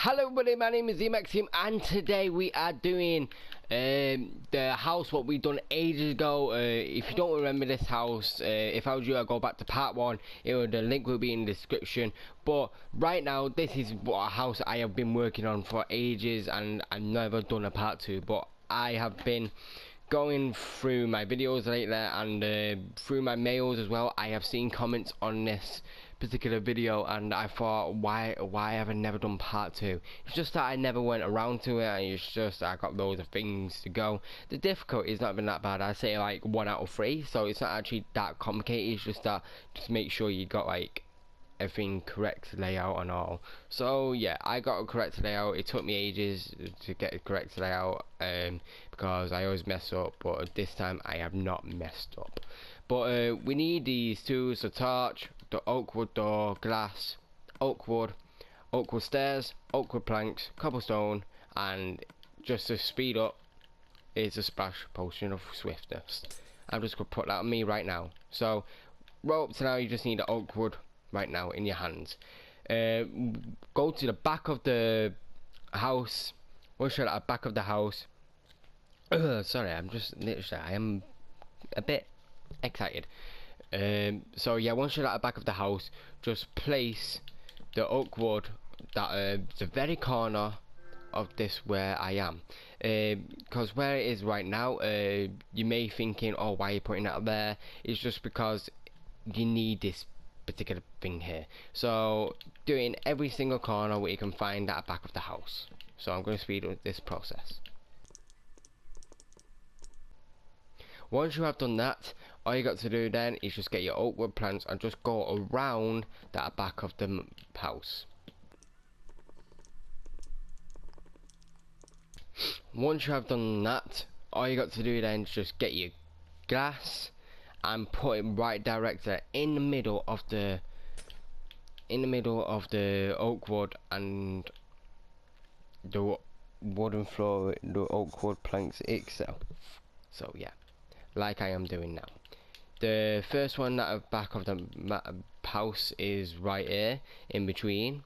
Hello everybody, my name is Maxim and today we are doing the house what we done ages ago. If you don't remember this house, if I was you, I'd go back to part 1. The link will be in the description. But right now this is what a house I have been working on for ages and I've never done a part 2, but I have been going through my videos lately and through my mails as well. I have seen comments on this particular video and I thought, why have I never done part 2? It's just that I never went around to it, and it's just I got loads of things to go. The difficulty has not been that bad. I'd say like 1 out of 3, so it's not actually that complicated. It's just that just make sure you got like everything correct layout and all. So yeah, I got a correct layout. It took me ages to get a correct layout because I always mess up, but this time I have not messed up. But we need these tools: the torch, the oak wood door, glass, oak wood stairs, oak wood planks, cobblestone, and just to speed up is a splash potion of swiftness. I'm just gonna put that on me right now. So roll up to now, you just need the oak wood right now in your hands. Go to the back of the house. Once you're at the back of the house, sorry, I'm just literally, I am a bit excited. So yeah, once you're at the back of the house, just place the oak wood that the very corner of this where I am, because where it is right now, you may thinking, oh, why are you putting that there? It's just because you need this particular thing here. So do it in every single corner where you can find at the back of the house. So I'm going to speed up this process. Once you have done that, all you got to do then is just get your oak wood plants and just go around that back of the house. Once you have done that, all you got to do then is just get your glass and put it right directly in the middle of the oak wood and the wooden floor, the oak wood planks itself. So yeah, like I am doing now. The first one at the back of the house is right here in between,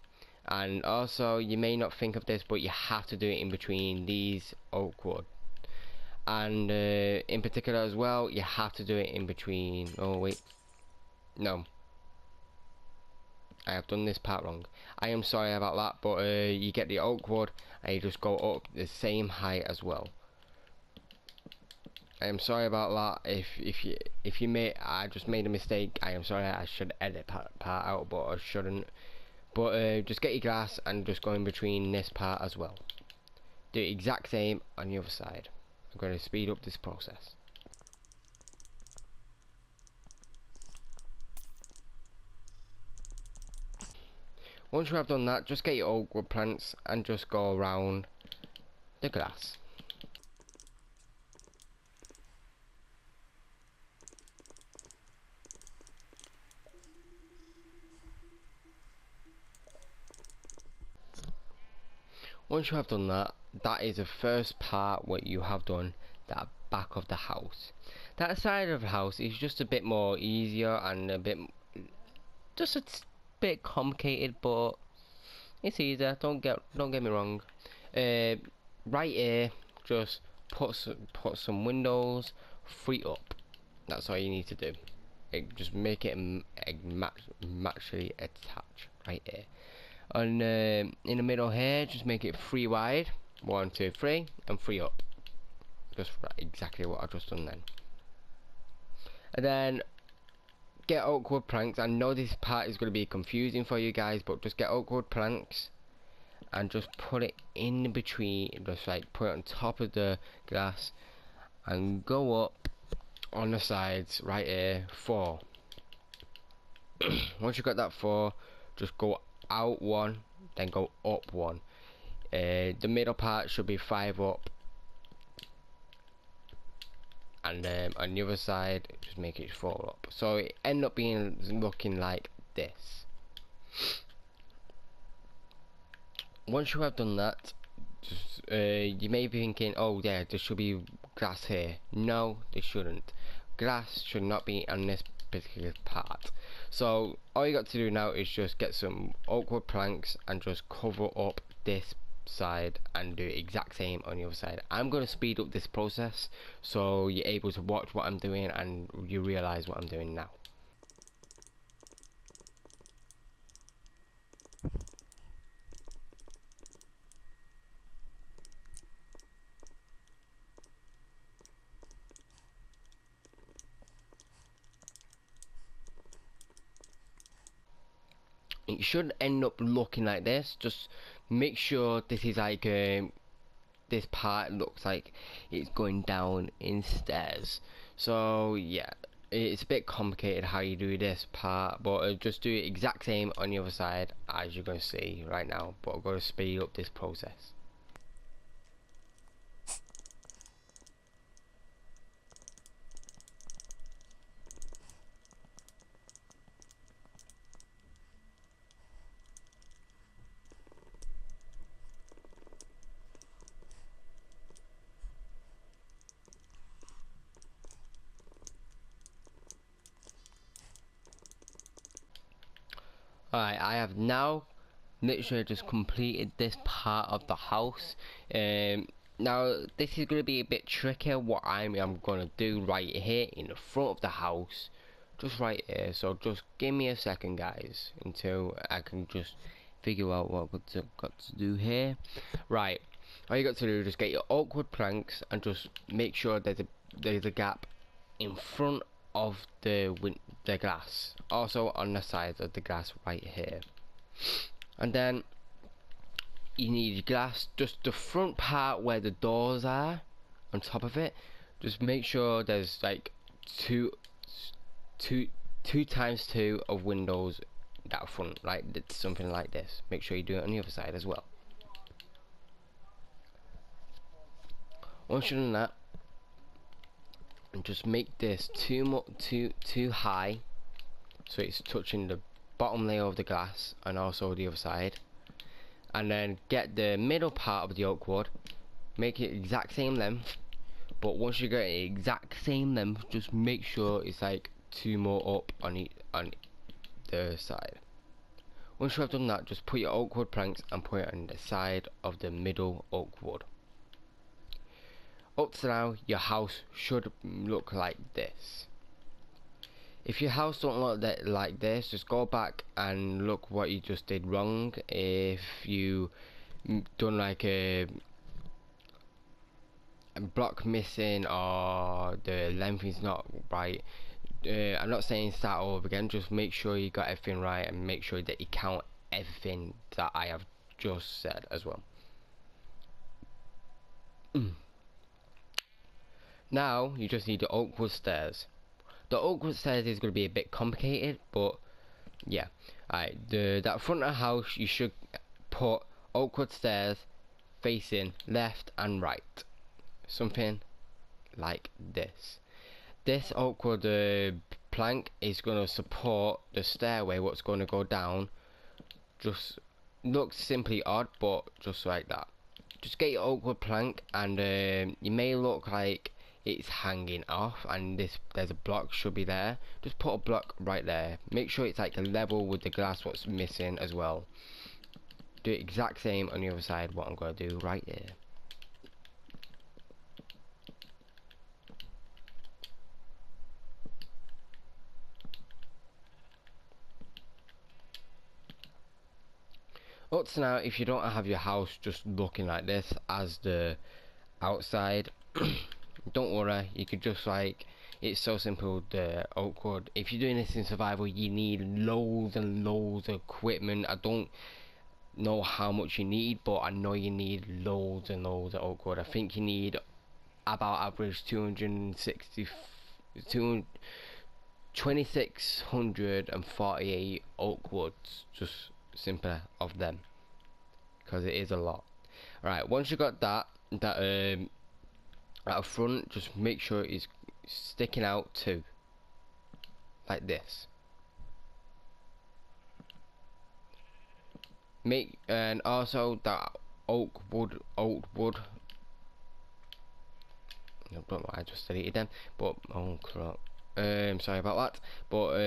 and also you may not think of this, but you have to do it in between these oak wood. And in particular as well, you have to do it in between, oh wait, no, I have done this part wrong. I am sorry about that, but you get the oak wood and you just go up the same height as well. I am sorry about that. If you may, I just made a mistake. I am sorry. I should edit part out, but I shouldn't. But just get your glass and just go in between this part as well. Do the exact same on the other side. I'm going to speed up this process. Once you have done that, just get your oak wood plants and just go around the glass. Once you have done that, that is the first part what you have done, that back of the house. That side of the house is just a bit more easier and a bit complicated, but it's easier. Don't get me wrong. Right here, just put some windows 3 up. That's all you need to do. Just make it matchly attach right here. And in the middle here, just make it 3 wide. 1, 2, 3, and 3 up. Just exactly what I've just done then. And then get oak wood planks. I know this part is going to be confusing for you guys, but just get oak wood planks and just put it in between. Just like put it on top of the glass and go up on the sides right here 4. Once you got that 4, just go out 1, then go up 1. The middle part should be 5 up, and on the other side just make it 4 up, so it end up looking like this. Once you have done that, just, you may be thinking, oh yeah, there should be glass here. No, there shouldn't. Glass should not be on this particular part. So all you got to do now is just get some oak wood planks and just cover up this side and do exact same on the other side. I'm going to speed up this process so you're able to watch what I'm doing and you realize what I'm doing now. It should end up looking like this. Just make sure this is like this part looks like it's going down in stairs. So yeah, it's a bit complicated how you do this part, but just do it exact same on the other side as you're going to see right now, but I'm going to speed up this process. Alright, I have now literally just completed this part of the house. Now this is going to be a bit trickier what I'm going to do right here in the front of the house, just right here. So just give me a second guys until I can just figure out what I've got to do here. Right, all you got to do is just get your awkward planks and just make sure there's a gap in front of the glass, also on the sides of the glass right here. And then you need your glass, just the front part where the doors are on top of it. Just make sure there's like two times two of windows that front, like something like this. Make sure you do it on the other side as well. Once you've done that, and just make this too high so it's touching the bottom layer of the glass and also the other side, and then get the middle part of the oak wood, make it exact same length, but once you get it exact same length, just make sure it's like two more up on the side. Once you have done that, just put your oak wood planks and put it on the side of the middle oak wood. Up to now, your house should look like this. If your house don't look like this, just go back and look what you just did wrong. If you done like a block missing or the length is not right, I'm not saying start over again, just make sure you got everything right and make sure that you count everything that I have just said as well. Now you just need the oak wood stairs. The oak wood stairs is going to be a bit complicated, but yeah. Alright, that front of the house you should put oak wood stairs facing left and right, something like this. This oak wood plank is going to support the stairway what's going to go down. Just looks simply odd, but just like that. Just get your oak wood plank, and you may look like it's hanging off and there's a block should be there. Just put a block right there, make sure it's like level with the glass what's missing as well. Do it exact same on the other side what I'm going to do right here. Up to now, if you don't have your house just looking like this as the outside, don't worry, you could just like, it's so simple, the oak wood. If you're doing this in survival, you need loads and loads of equipment. I don't know how much you need, but I know you need loads and loads of oak wood. I think you need about average 2648 oak woods, just simpler of them, because it is a lot. Right, once you got that at front, just make sure it's sticking out too, like this. And also that oak wood, I don't know why I just deleted them, but oh crap, sorry about that. But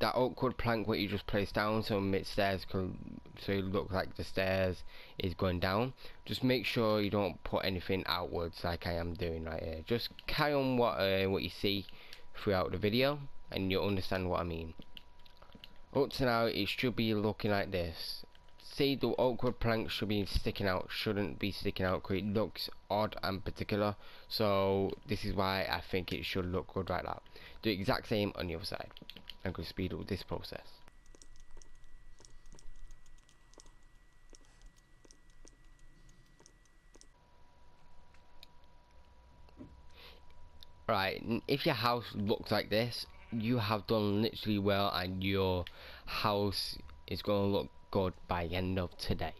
that oak wood plank what you just placed down so mid stairs can so it looks like the stairs is going down. Just make sure you don't put anything outwards like I am doing right here. Just carry on what you see throughout the video and you'll understand what I mean. Up to now it should be looking like this. See, the awkward plank should be sticking out, shouldn't be sticking out because it looks odd and particular. So this is why I think it should look good like that. Do the exact same on the other side. I'm going to speed up this process. Right, if your house looks like this, you have done literally well and your house is going to look good by the end of today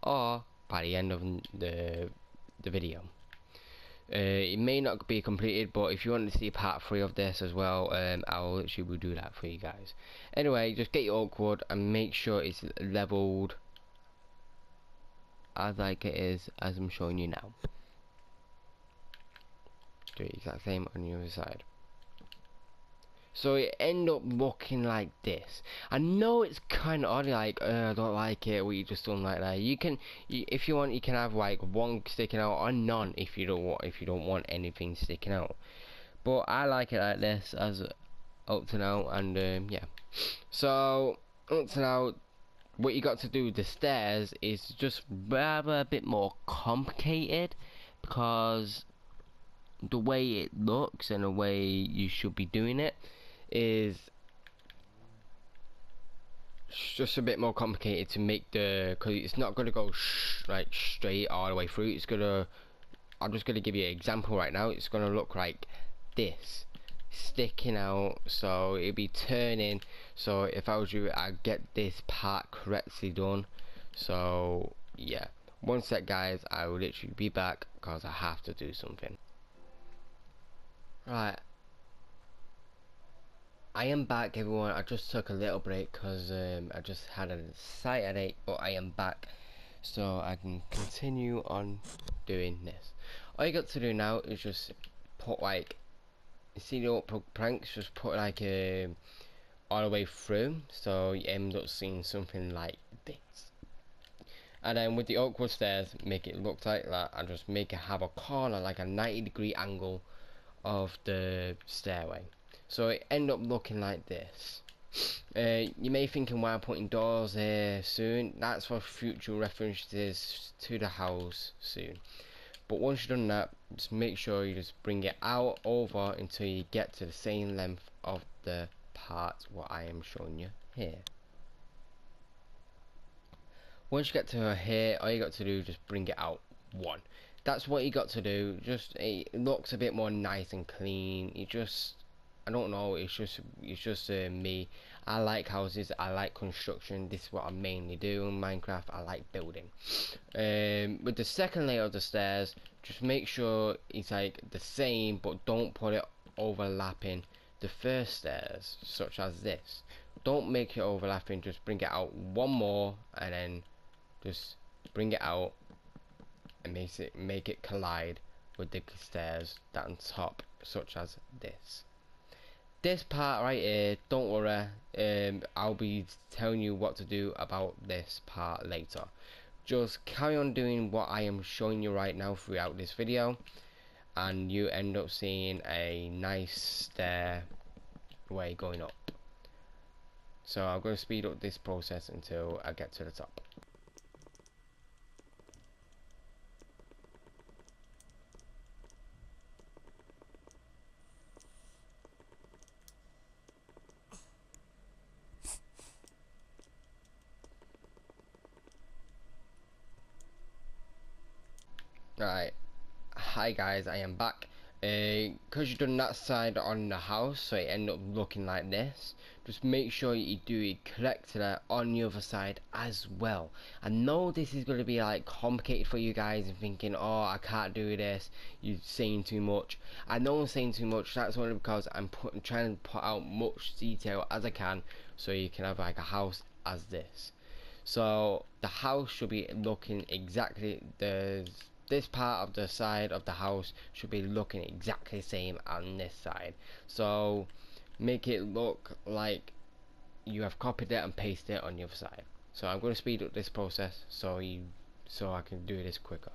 or by the end of the video. It may not be completed, but if you want to see part 3 of this as well, I'll literally will do that for you guys. Anyway, just get your oak wood and make sure it's leveled as like it is as I'm showing you now. Do the exact same on the other side. So it end up looking like this. I know it's kind of odd, like I don't like it what you just done like that. You can, if you want, you can have like one sticking out or none if you don't want anything sticking out. But I like it like this as up to now, and yeah. So up to now, what you got to do with the stairs is just rather a bit more complicated because the way it looks and the way you should be doing it is just a bit more complicated to make because it's not going to go like straight all the way through. It's gonna, I'm just going to give you an example right now. It's going to look like this, sticking out, so it'll be turning. So if I was you, I'd get this part correctly done. So yeah, one sec guys, I will literally be back because I have to do something. Right, I am back everyone. I just took a little break because I just had a slight headache, but I am back so I can continue on doing this. All you got to do now is just put like, you see the upper planks, just put like all the way through so you end up seeing something like this. And then with the awkward stairs, make it look like that and just make it have a corner, like a 90-degree angle of the stairway, so it end up looking like this. You may thinking why I'm putting doors here soon. That's for future references to the house soon. But once you've done that, just make sure you just bring it out over until you get to the same length of the part what I am showing you here. Once you get to here, all you got to do is just bring it out one. That's what you got to do. Just it looks a bit more nice and clean. It just, I don't know, it's just me. I like houses, I like construction. This is what I mainly do in Minecraft. I like building. With the second layer of the stairs, just make sure it's like the same, but don't put it overlapping the first stairs, such as this. Don't make it overlapping, just bring it out one more and then just bring it out and make it collide with the stairs down top, such as this. This part right here, don't worry, I'll be telling you what to do about this part later. Just carry on doing what I am showing you right now throughout this video and you end up seeing a nice stairway going up. So I'm going to speed up this process until I get to the top. Right, hi guys, I am back. Because you've done that side on the house, so it end up looking like this, just make sure you do it correctly on the other side as well. I know this is going to be like complicated for you guys and thinking, oh, I can't do this, you're saying too much. I know I'm saying too much, that's only because I'm trying to put out much detail as I can so you can have like a house as this. So the house should be looking exactly this part of the side of the house should be looking exactly the same on this side. So make it look like you have copied it and pasted it on the other side. So I'm going to speed up this process so I can do this quicker.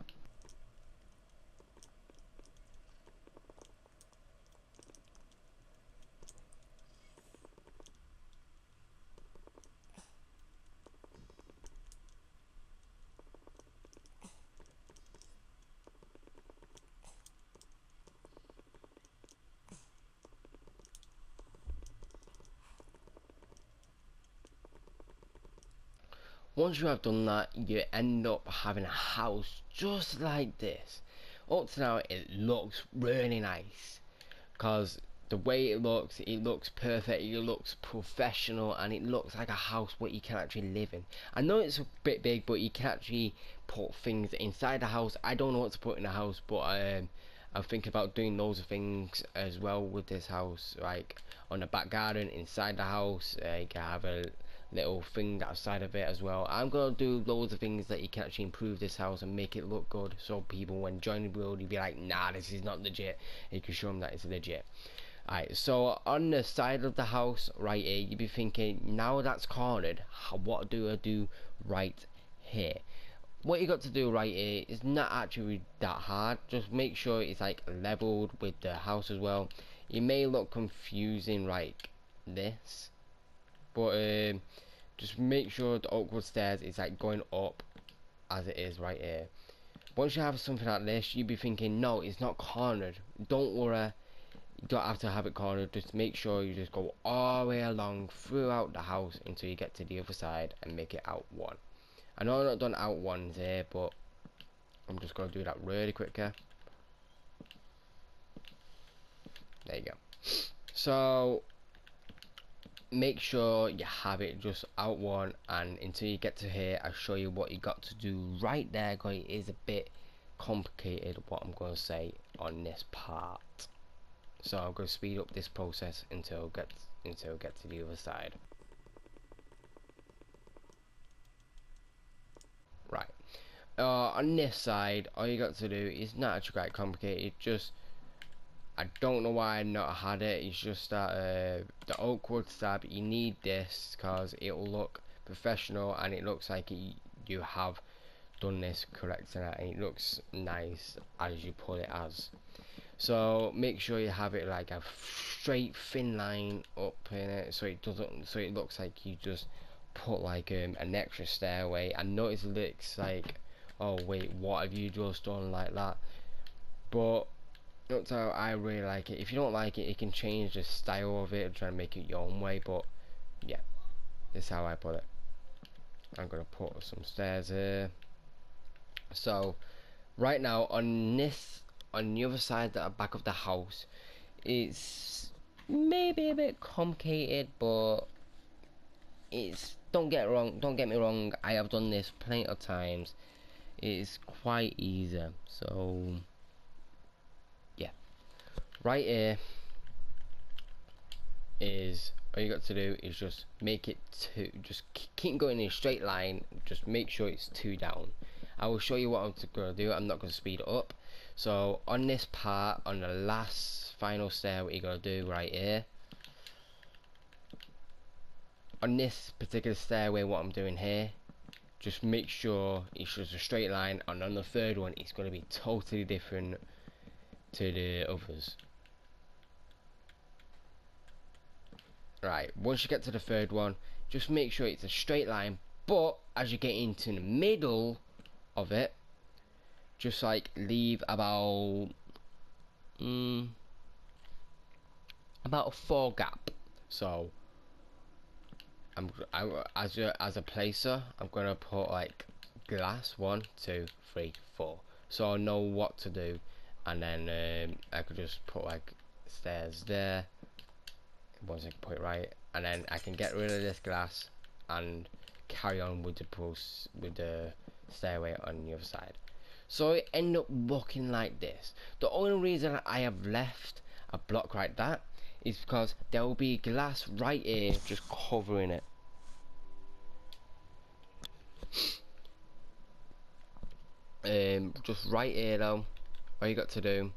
Once you have done that, you end up having a house just like this. Up to now it looks really nice, because the way it looks perfect, it looks professional, and it looks like a house what you can actually live in. I know it's a bit big, but you can actually put things inside the house. I don't know what to put in the house, but I'm thinking about doing loads of things as well with this house, like on the back garden, inside the house. You can have a little thing outside of it as well. I'm gonna do loads of things that you can actually improve this house and make it look good, so people when joining the build, you'll be like, nah, this is not legit, and you can show them that it's legit. Alright, so on the side of the house right here, you'd be thinking, now that's cornered, what do I do right here? What you got to do right here is not actually that hard. Just make sure it's like leveled with the house as well. It may look confusing like this, but just make sure the awkward stairs is like going up as it is right here. Once you have something like this, you'd be thinking, no, it's not cornered. Don't worry, you don't have to have it cornered. Just make sure you just go all the way along throughout the house until you get to the other side and make it out one. I know I've not done out ones here, but I'm just going to do that really quick here. There you go. So make sure you have it just out one, and until you get to here, I'll show you what you got to do right there, because it is a bit complicated what I'm going to say on this part. So I'm going to speed up this process until it gets to the other side. Right. On this side, all you got to do is not actually quite complicated. Just, I don't know why I not had it. It's just that the awkward stab. You need this because it will look professional, and it looks like you have done this correct, and it looks nice as you put it as. So make sure you have it like a straight thin line up in it, so it doesn't. So it looks like you just put like an extra stairway. I notice it looks like, oh wait, what have you just done like that? But that's how I really like it. If you don't like it, you can change the style of it and try to make it your own way. But yeah, this is how I put it. I'm gonna put some stairs here. So right now on the other side, the back of the house, it's maybe a bit complicated, but it's, don't get me wrong, I have done this plenty of times. It's quite easy. So yeah, right here is all you got to do is just make it two, just keep going in a straight line, just make sure it's two down. I will show you what I'm gonna do. I'm not gonna speed it up. So on this part, on the last final stair, what you gotta do right here, on this particular stairway, what I'm doing here, just make sure it's just a straight line, and on the third one it's going to be totally different to the others. Right, once you get to the third one, just make sure it's a straight line, but as you get into the middle of it, just like leave about a 4 gap. So as a placer, I'm gonna put like glass 1, 2, 3, 4, so I know what to do, and then I could just put like stairs there. Once I can put it right, and then I can get rid of this glass and carry on with the stairway on the other side. So it end up looking like this. The only reason I have left a block like that is because there will be glass right here just covering it. Just right here though, all you got to do,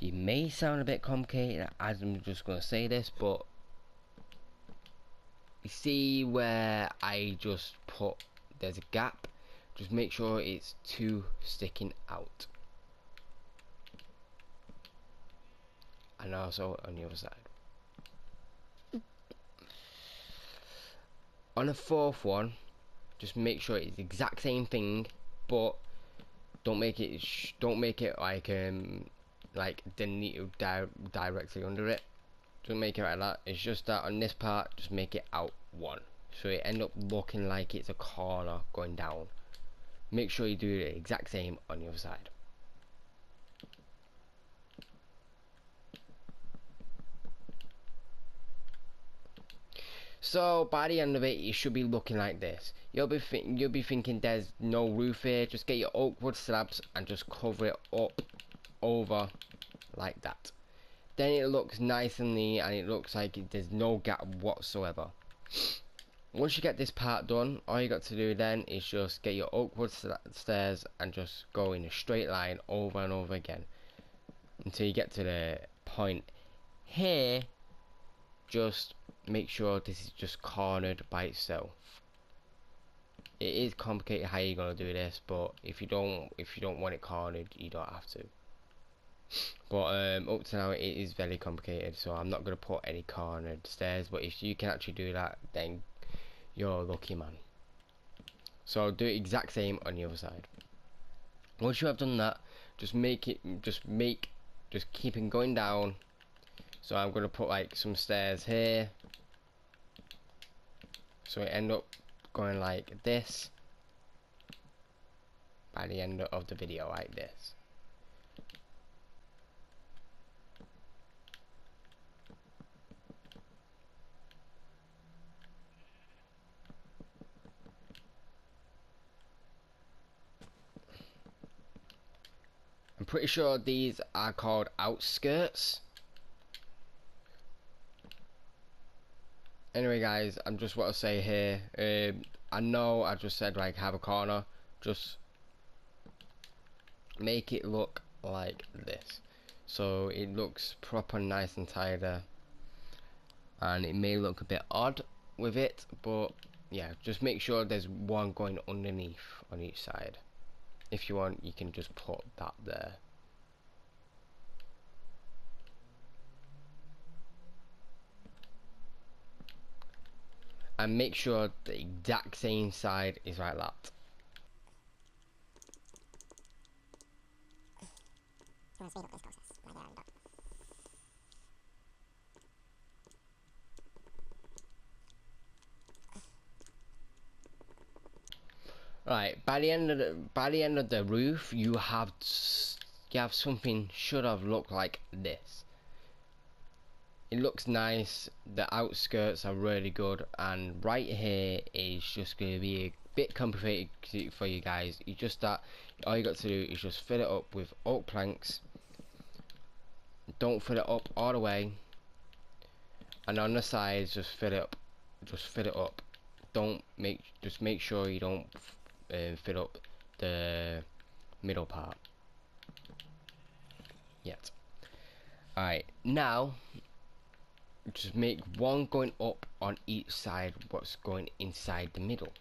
it may sound a bit complicated as I'm just gonna say this, but you see where I just put there's a gap, just make sure it's two sticking out, and also on the other side. On the fourth one, just make sure it's the exact same thing, but don't make it like directly under it. Don't make it like that. It's just that on this part, just make it out one, so it end up looking like it's a corner going down. Make sure you do the exact same on the other side. So by the end of it, it should be looking like this. You'll be thinking there's no roof here. Just get your oak wood slabs and just cover it up over like that. Then it looks nice and neat, and it looks like there's no gap whatsoever. Once you get this part done, all you got to do then is just get your oak wood stairs and just go in a straight line over and over again until you get to the point here. Just make sure this is just cornered by itself. It is complicated how you're gonna do this, but if you don't want it cornered, you don't have to. But up to now it is very complicated, so I'm not gonna put any cornered stairs. But if you can actually do that, then you're a lucky man. So do the exact same on the other side. Once you have done that, just keep it going down. So I'm gonna put like some stairs here, so it end up going like this by the end of the video, like this. I'm pretty sure these are called outskirts. Anyway guys, I'm just want to say here, I know I just said like have a corner, just make it look like this, so it looks proper nice and tidy, and it may look a bit odd with it, but yeah, just make sure there's one going underneath on each side. If you want, you can just put that there. And make sure the exact same side is like that. Right, by the end of the roof, you have something should have looked like this. It looks nice, the outskirts are really good, and right here is just going to be a bit complicated for you guys. You just all you got to do is just fill it up with oak planks. Don't fill it up all the way, and on the sides just fill it up. Just make sure you don't fill up the middle part yet. Alright, now just make one going up on each side what's going inside the middle.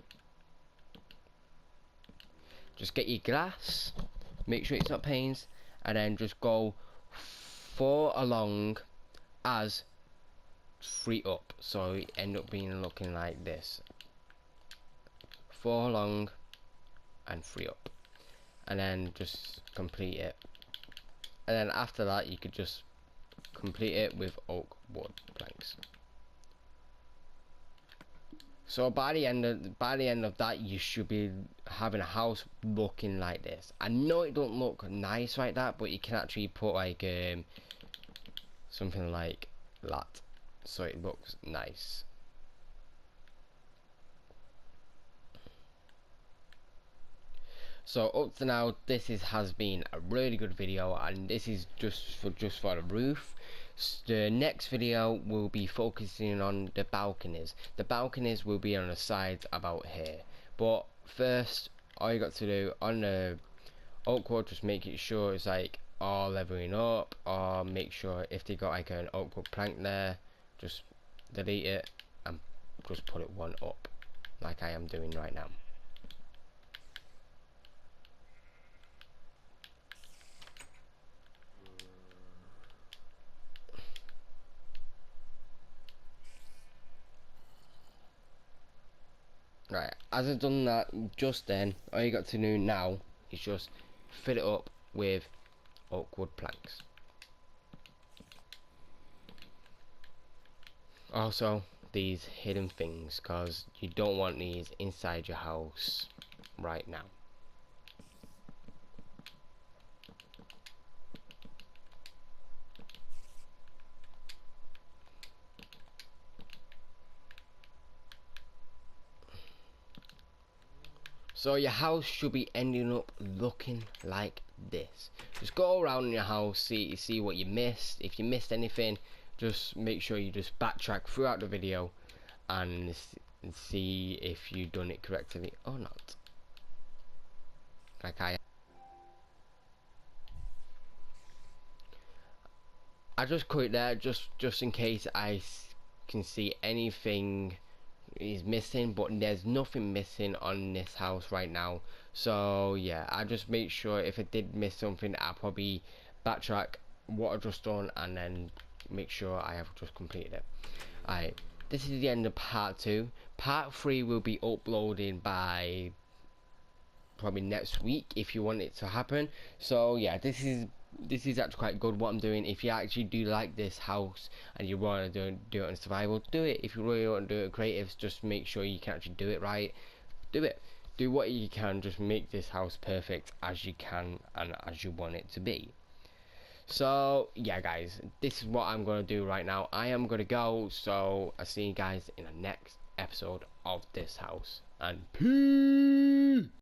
Just get your glass, make sure it's not panes, and then just go 4 along as 3 up, so it end up being looking like this. 4 along and 3 up, and then just complete it. And then after that you could just complete it with oak wood planks. So by the end of that, you should be having a house looking like this. I know it don't look nice like that, but you can actually put like something like that, so it looks nice. So up to now, this has been a really good video, and this is just for the roof. The next video will be focusing on the balconies. The balconies will be on the sides about here. But first, all you got to do on the oak wood, just make it sure it's like all leveling up, or make sure if they got like an oak wood plank there, just delete it and just put it one up like I am doing right now. Right, as I've done that just then, all you got to do now is just fill it up with oak wood planks. Also, these hidden things, because you don't want these inside your house right now. So your house should be ending up looking like this. Just go around your house, see what you missed. If you missed anything, just make sure you just backtrack throughout the video and see if you've done it correctly or not. Like I just cut it there just in case I can see anything is missing, but there's nothing missing on this house right now. So yeah, I just make sure if I did miss something, I'll probably backtrack what I just done and then make sure I have just completed it. Alright, this is the end of part 2. Part 3 will be uploading by probably next week if you want it to happen. So yeah, this is actually quite good what I'm doing. If you actually do like this house and you want to do it on survival, do it. If you really want to do it creative, just make sure you can actually do it right. Do it. Do what you can. Just make this house perfect as you can and as you want it to be. So yeah guys, this is what I'm going to do right now. I am going to go, so I'll see you guys in the next episode of this house, and peace.